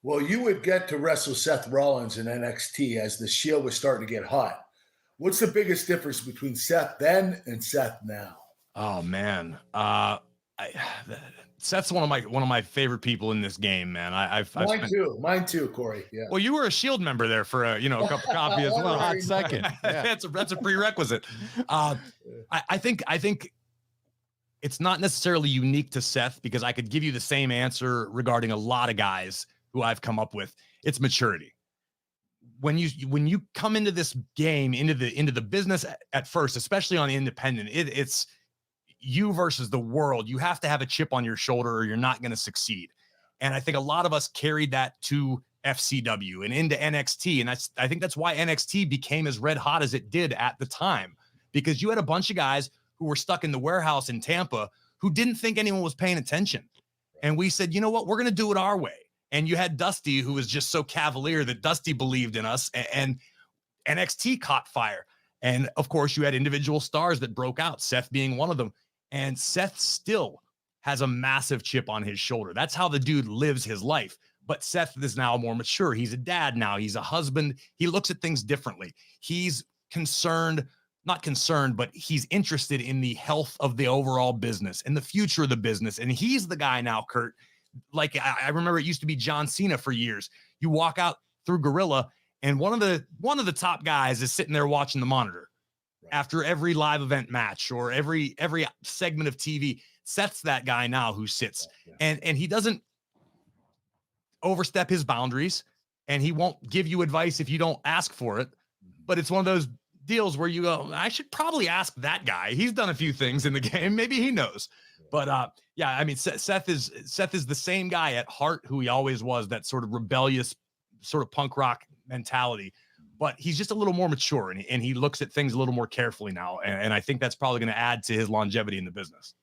Well, you would get to wrestle Seth Rollins in NXT as the Shield was starting to get hot. What's the biggest difference between Seth then and Seth now? Oh man, I, Seth's one of my favorite people in this game, man. I've Mine spent. too. Mine too, Corey. Yeah. Well, you were a Shield member there for a cup of coffee as well. Honorary Hot second. Yeah. That's a prerequisite. I think it's not necessarily unique to Seth because I could give you the same answer regarding a lot of guys who I've come up with. It's maturity. When you come into this game, into the business at first, especially on independent, it's you versus the world. You have to have a chip on your shoulder or you're not going to succeed. And I think a lot of us carried that to FCW and into NXT. And I think that's why NXT became as red hot as it did at the time, because you had a bunch of guys who were stuck in the warehouse in Tampa who didn't think anyone was paying attention. And we said, you know what, we're going to do it our way. And you had Dusty, who was just so cavalier that Dusty believed in us, and NXT caught fire. And of course, you had individual stars that broke out, Seth being one of them. And Seth still has a massive chip on his shoulder. That's how the dude lives his life. But Seth is now more mature. He's a dad now. He's a husband. He looks at things differently. He's not concerned, but he's interested in the health of the overall business and the future of the business. And he's the guy now, Kurt. Like I remember it used to be John Cena for years. You walk out through Gorilla and one of the top guys is sitting there watching the monitor. Right. After every live event match or every segment of TV. Seth's that guy now who sits. Yeah. And he doesn't overstep his boundaries, and he won't give you advice if you don't ask for it. But it's one of those deals where you go, I should probably ask that guy. He's done a few things in the game. Maybe he knows. But yeah, I mean, Seth is the same guy at heart who he always was, that sort of rebellious, sort of punk rock mentality. But he's just a little more mature, and he looks at things a little more carefully now. And I think that's probably going to add to his longevity in the business.